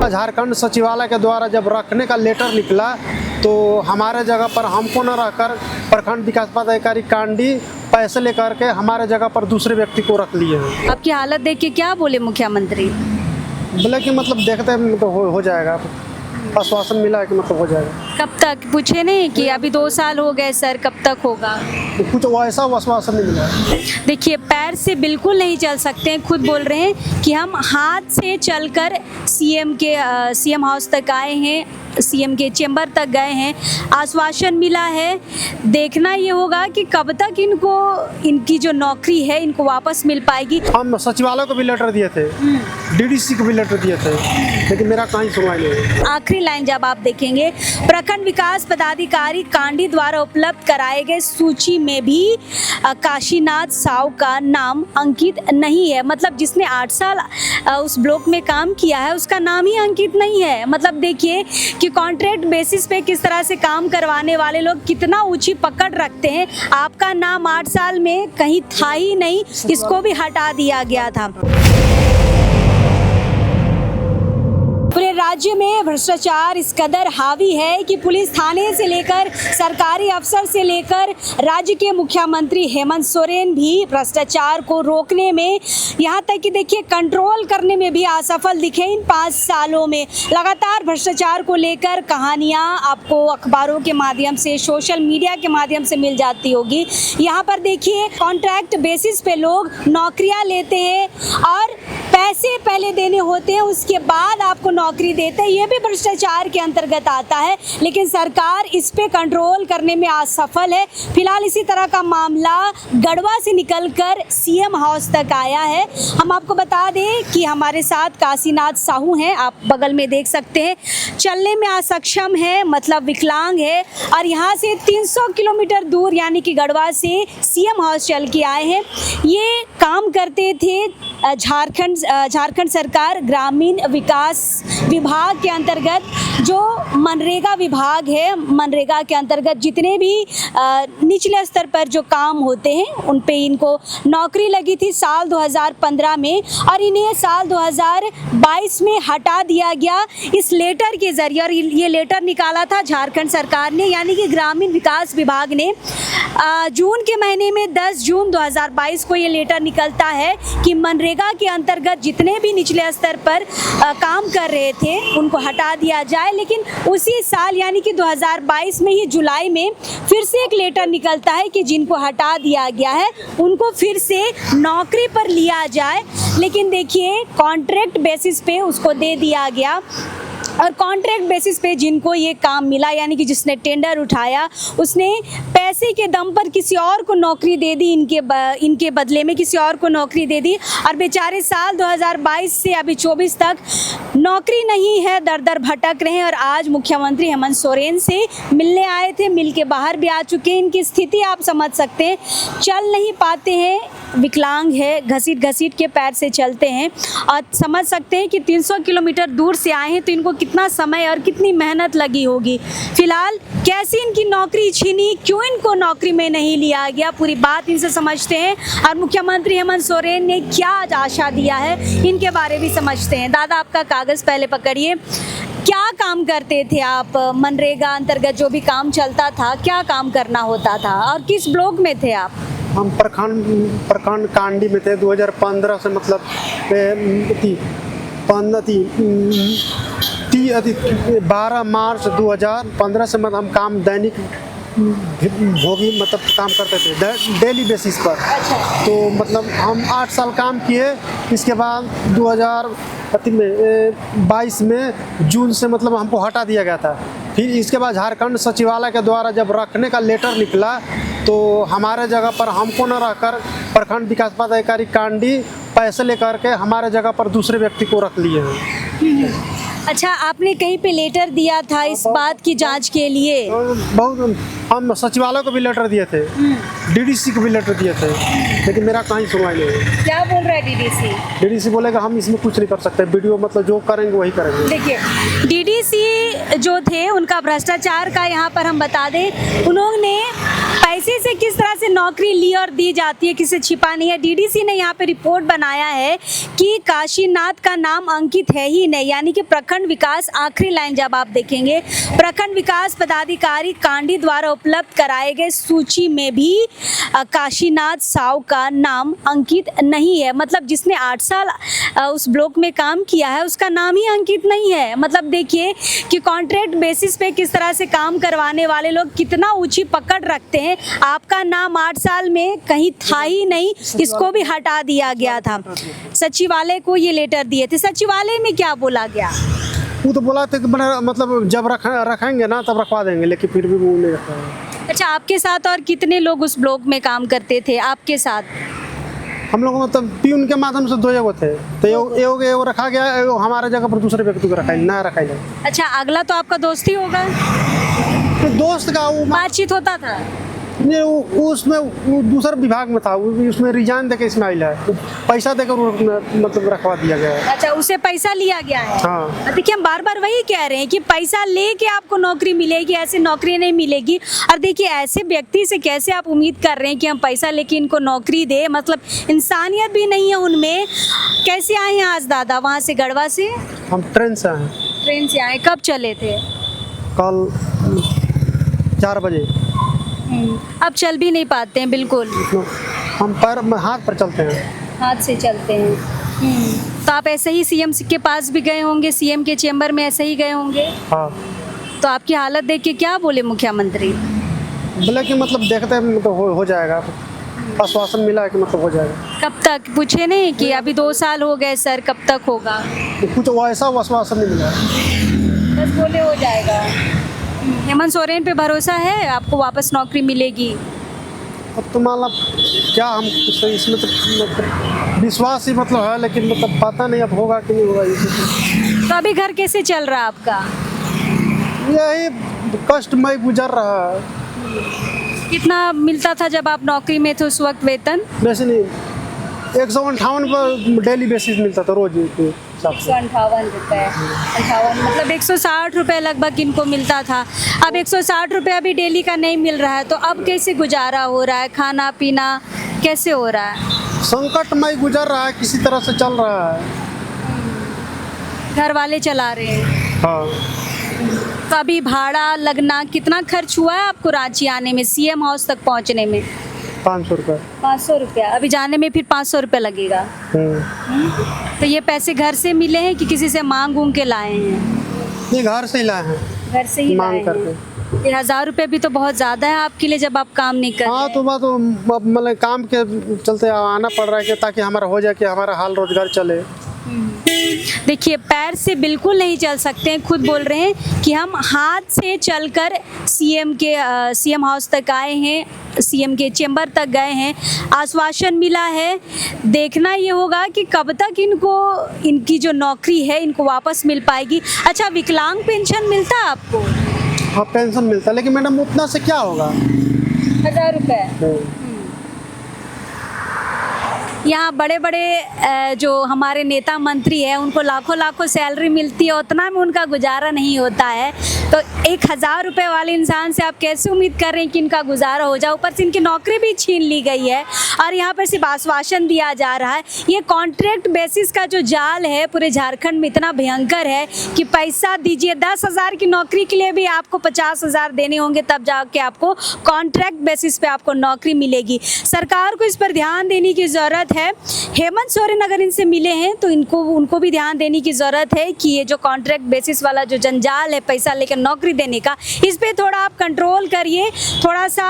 बाद झारखंड सचिवालय के द्वारा जब रखने का लेटर निकला तो हमारे जगह पर हमको न रहकर प्रखंड विकास पदाधिकारी कांडी पैसे लेकर के हमारे जगह पर दूसरे व्यक्ति को रख लिए हैं। आपकी हालत देख के क्या बोले मुख्यमंत्री? बोले कि मतलब देखते हैं तो हो जाएगा, आश्वासन मिला है कि मतलब हो जाएगा। कब तक पूछे नहीं कि अभी 2 साल हो गए सर, कब तक होगा? कुछ वैसा आश्वासन नहीं मिला। देखिए, पैर से बिल्कुल नहीं चल सकते हैं, खुद बोल रहे हैं कि हम हाथ से चलकर सीएम हाउस तक आए हैं, सीएम के चेंबर तक गए हैं, आश्वासन मिला है। देखना ये होगा कि कब तक इनकी जो नौकरी है इनको वापस मिल पाएगी। हम सचिवालय को भी लेटर दिए थे, डीडीसी को भी लेटर दिए थे, लेकिन मेरा कहीं सुनवाई नहीं हुई। आखिरी लाइन जब आप देखेंगे, प्रखंड विकास पदाधिकारी कांडी द्वारा उपलब्ध कराए गए सूची में भी काशीनाथ साहू का नाम अंकित नहीं है। मतलब जिसने 8 साल उस ब्लॉक में काम किया है उसका नाम ही अंकित नहीं है। मतलब देखिए कि कॉन्ट्रैक्ट बेसिस पे किस तरह से काम करवाने वाले लोग कितना ऊंची पकड़ रखते हैं। आपका नाम 8 साल में कहीं था ही नहीं, इसको भी हटा दिया गया था। पूरे राज्य में भ्रष्टाचार इस कदर हावी है कि पुलिस थाने से लेकर सरकारी अफसर से लेकर राज्य के मुख्यमंत्री हेमंत सोरेन भी भ्रष्टाचार को रोकने में, यहाँ तक कि देखिए कंट्रोल करने में भी असफल दिखे। इन 5 सालों में लगातार भ्रष्टाचार को लेकर कहानियाँ आपको अखबारों के माध्यम से, सोशल मीडिया के माध्यम से मिल जाती होगी। यहाँ पर देखिए कॉन्ट्रैक्ट बेसिस पे लोग नौकरियाँ लेते हैं और पैसे पहले देने होते हैं, उसके बाद आपको नौकरी देते हैं। ये भी भ्रष्टाचार के अंतर्गत आता है, लेकिन सरकार इस पे कंट्रोल करने में असफल है। फिलहाल इसी तरह का मामला गढ़वा से निकलकर सीएम हाउस तक आया है। हम आपको बता दें कि हमारे साथ काशीनाथ साहू हैं, आप बगल में देख सकते हैं। चलने में असक्षम है, मतलब विकलांग है, और यहाँ से 300 किलोमीटर दूर यानी कि गढ़वा से सीएम हाउस चल के आए हैं। ये काम करते थे झारखंड सरकार ग्रामीण विकास विभाग के अंतर्गत, जो मनरेगा विभाग है। मनरेगा के अंतर्गत जितने भी निचले स्तर पर जो काम होते हैं उन पे इनको नौकरी लगी थी साल 2015 में, और इन्हें साल 2022 में हटा दिया गया इस लेटर के जरिए। और ये लेटर निकाला था झारखंड सरकार ने, यानी कि ग्रामीण विकास विभाग ने। जून के महीने में 10 जून 2022 को ये लेटर निकलता है कि मनरेगा के अंतर्गत जितने भी निचले स्तर पर काम कर रहे थे उनको हटा दिया जाए। लेकिन उसी साल यानी कि 2022 में ही जुलाई में फिर से एक लेटर निकलता है कि जिनको हटा दिया गया है उनको फिर से नौकरी पर लिया जाए। लेकिन देखिए कॉन्ट्रैक्ट बेसिस पे उसको दे दिया गया, और कॉन्ट्रैक्ट बेसिस पे जिनको ये काम मिला यानी कि जिसने टेंडर उठाया उसने पैसे के दम पर किसी और को नौकरी दे दी, इनके बदले में किसी और को नौकरी दे दी, और बेचारे साल 2022 से अभी 24 तक नौकरी नहीं है, दर दर भटक रहे हैं। और आज मुख्यमंत्री हेमंत सोरेन से मिलने आए थे, मिल के बाहर भी आ चुके हैं। इनकी स्थिति आप समझ सकते हैं, चल नहीं पाते हैं, विकलांग है, घसीट घसीट के पैर से चलते हैं, और समझ सकते हैं कि 300 किलोमीटर दूर से आए हैं तो इनको कितना समय और कितनी मेहनत लगी होगी। फिलहाल कैसी इनकी नौकरी छीनी, क्यों इनको नौकरी में नहीं लिया गया, पूरी बात इनसे समझते हैं, और मुख्यमंत्री हेमंत सोरेन ने क्या आशा दिया है इनके बारे भी समझते हैं। दादा, आपका कागज पहले पकड़िए। क्या काम करते थे आप? मनरेगा अंतर्गत जो भी काम चलता था, क्या काम करना होता था, और किस ब्लॉक में थे आप? हम प्रखंड कांडी में थे 2015 से, मतलब 12 मार्च 2015 से, मतलब हम काम दैनिक भोगी मतलब काम करते थे डेली बेसिस पर। तो मतलब हम 8 साल काम किए। इसके बाद 2022 में जून से मतलब हमको हटा दिया गया था। फिर इसके बाद झारखंड सचिवालय के द्वारा जब रखने का लेटर निकला तो हमारे जगह पर हमको न रहकर प्रखंड विकास पदाधिकारी कांडी पैसे लेकर के हमारे जगह पर दूसरे व्यक्ति को रख लिए हैं। अच्छा, आपने कहीं पे लेटर दिया था इस बात की जांच के लिए? बहुत, हम सचिवालय को भी लेटर दिए थे, डीडीसी को भी लेटर दिए थे, लेकिन मेरा कहीं सुनवाई नहीं है। क्या बोल रहा है डीडीसी? डीडीसी बोलेगा हम इसमें कुछ नहीं कर सकते, वीडियो मतलब जो करेंगे वही करेंगे। देखिए, डीडीसी जो थे उनका भ्रष्टाचार का यहाँ पर हम बता दें, उन्होंने पैसे से किस तरह से नौकरी ली और दी जाती है, किसे छिपा नहीं है। डीडीसी ने यहाँ पे रिपोर्ट बनाया है कि काशीनाथ का नाम अंकित है ही नहीं, यानी कि प्रखंड विकास, आखिरी लाइन जब आप देखेंगे, प्रखंड विकास पदाधिकारी कांडी द्वारा उपलब्ध कराए गए सूची में भी काशीनाथ साव का नाम अंकित नहीं है। मतलब जिसने 8 साल उस ब्लॉक में काम किया है उसका नाम ही अंकित नहीं है। मतलब देखिए कि कॉन्ट्रैक्ट बेसिस पे किस तरह से काम करवाने वाले लोग कितना ऊंची पकड़ रखते हैं। आपका नाम 8 साल में कहीं था ही नहीं, इसको भी हटा दिया गया था। सचिवालय को ये लेटर दिए थे, सचिवालय में क्या बोला गया? वो तो बोला था कि मतलब जब रखेंगे ना तब रखवा देंगे, लेकिन फिर भी वो नहीं रखा। अच्छा, आपके साथ और कितने लोग उस ब्लॉक में काम करते थे आपके साथ? हम लोग मतलब पीयून के माध्यम से 2 एगो थे, तो एगो रखा गया, एगो हमारे जगह पर दूसरे व्यक्ति को ना रखा जाए। अच्छा, अगला तो आपका दोस्त ही होगा? तो दोस्त का वो बातचीत होता था? नहीं, वो उसमें वो दूसरे विभाग में था, वो उसमें रिजाइन देकर इसमें आइल है, पैसा देकर मतलब रखवा दिया गया है। अच्छा, उसे पैसा लिया गया है। हाँ। देखिए, हम बार बार वही कह रहे हैं कि पैसा लेके आपको नौकरी मिलेगी, ऐसे नौकरी नहीं मिलेगी। और देखिए, ऐसे व्यक्ति से कैसे आप उम्मीद कर रहे हैं कि हम पैसा लेके इनको नौकरी दे? मतलब इंसानियत भी नहीं है उनमें। कैसे आए हैं आज दादा वहाँ से, गढ़वा से? हम ट्रेन से आए। ट्रेन से आए, कब चले थे? कल 4 बजे। अब चल भी नहीं पाते हैं बिल्कुल? हम हाथ पर चलते हैं। हाथ से चलते हैं। तो आप ऐसे ही सीएम के पास भी गए होंगे, सीएम के चेंबर में ऐसे ही गए होंगे? हाँ। तो आपकी हालत देख के क्या बोले मुख्यमंत्री? बोले कि मतलब देखते हैं, मतलब हो जाएगा, आश्वासन मिला है कि मतलब हो जाएगा। कब तक पूछे नहीं कि अभी 2 साल हो गए सर, कब तक होगा? कुछ वैसा आश्वासन नहीं मिला, बस बोले हो जाएगा। हेमंत सोरेन पे भरोसा है आपको वापस नौकरी मिलेगी? अब तो मतलब क्या हम इसमें तो मतलब विश्वास ही मतलब है, लेकिन मतलब पता नहीं अब होगा कि नहीं होगा। तो अभी घर कैसे चल रहा है आपका? यही कष्टमय गुजर रहा है। कितना मिलता था जब आप नौकरी में थे उस वक्त वेतन? वैसे नहीं, 158 पर डेली बेसिस मिलता था, रोज के हिसाब से। 158 रुपये, 58 मतलब 160 रुपये लगभग इनको मिलता था। अब 160 रुपये अभी डेली का नहीं मिल रहा है, तो अब कैसे गुजारा हो रहा है? खाना पीना कैसे हो रहा है? संकटमय गुजर रहा है, किसी तरह से चल रहा है। घर वाले चला रहे हैं? हाँ। तो अभी भाड़ा लगना कितना खर्च हुआ है आपको रांची आने में, सीएम हाउस तक पहुंचने में? 500 रुपये। 500 रुपया, अभी जाने में फिर 500 रुपये लगेगा। तो ये पैसे घर से मिले हैं कि किसी से मांग उंग के लाए हैं? ये घर से ही लाए हैं, घर से ही मांग लाए करके। हैं। फिर 1000 रुपये भी तो बहुत ज़्यादा है आपके लिए जब आप काम नहीं कर हाँ, तो बात तो मतलब काम के चलते आना पड़ रहा है कि ताकि हमारा हो जाए, कि हमारा हाल रोजगार चले। देखिए, पैर से बिल्कुल नहीं चल सकते हैं, खुद बोल रहे हैं कि हम हाथ से चलकर सीएम हाउस तक आए हैं, सीएम के चेंबर तक गए हैं, आश्वासन मिला है। देखना ये होगा कि कब तक इनकी जो नौकरी है इनको वापस मिल पाएगी। अच्छा, विकलांग पेंशन मिलता है आपको? हाँ, पेंशन मिलता है, लेकिन मैडम उतना से क्या होगा? 1000 रुपये। यहाँ बड़े बड़े जो हमारे नेता मंत्री हैं उनको लाखों लाखों सैलरी मिलती है, उतना में उनका गुजारा नहीं होता है। तो 1000 रुपये वाले इंसान से आप कैसे उम्मीद कर रहे हैं कि इनका गुजारा हो जाए? ऊपर से इनकी नौकरी भी छीन ली गई है और यहाँ पर सिर्फ आश्वासन दिया जा रहा है। ये कॉन्ट्रैक्ट बेसिस का जो जाल है पूरे झारखंड में इतना भयंकर है कि पैसा दीजिए, 10,000 की नौकरी के लिए भी आपको 50,000 देने होंगे, तब जाके आपको कॉन्ट्रैक्ट बेसिस पे आपको नौकरी मिलेगी। सरकार को इस पर ध्यान देने की ज़रूरत है। हेमंत सोरेन अगर इनसे मिले हैं तो उनको भी ध्यान देने की ज़रूरत है कि ये जो कॉन्ट्रैक्ट बेसिस वाला जो जंजाल है पैसा लेकर नौकरी देने का, इस पे थोड़ा आप कंट्रोल करिए, थोड़ा सा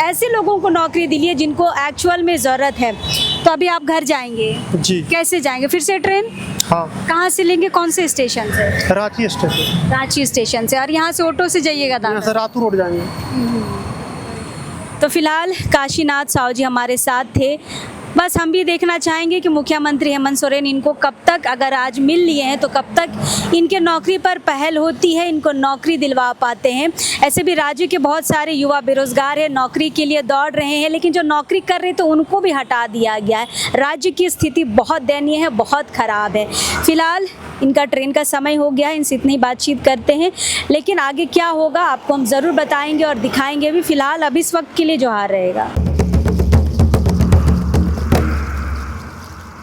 ऐसे लोगों को नौकरी दिलिए जिनको एक्चुअल में ज़रूरत है। तो अभी आप घर जाएंगे जी? कैसे जाएंगे? फिर से ट्रेन? हाँ। कहाँ से लेंगे, कौन से स्टेशन से? रांची स्टेशन। रांची स्टेशन से। और यहाँ से ऑटो से जाइएगा? यहाँ से रातू रोड जाएंगे। तो फिलहाल काशीनाथ साव जी हमारे साथ थे। बस हम भी देखना चाहेंगे कि मुख्यमंत्री हेमंत सोरेन इनको कब तक, अगर आज मिल लिए हैं तो कब तक इनके नौकरी पर पहल होती है, इनको नौकरी दिलवा पाते हैं। ऐसे भी राज्य के बहुत सारे युवा बेरोजगार हैं, नौकरी के लिए दौड़ रहे हैं, लेकिन जो नौकरी कर रहे तो उनको भी हटा दिया गया है। राज्य की स्थिति बहुत दयनीय है, बहुत ख़राब है। फिलहाल इनका ट्रेन का समय हो गया है, इनसे इतनी बातचीत करते हैं, लेकिन आगे क्या होगा आपको हम ज़रूर बताएंगे और दिखाएंगे भी। फिलहाल अब इस वक्त के लिए जोहार रहेगा।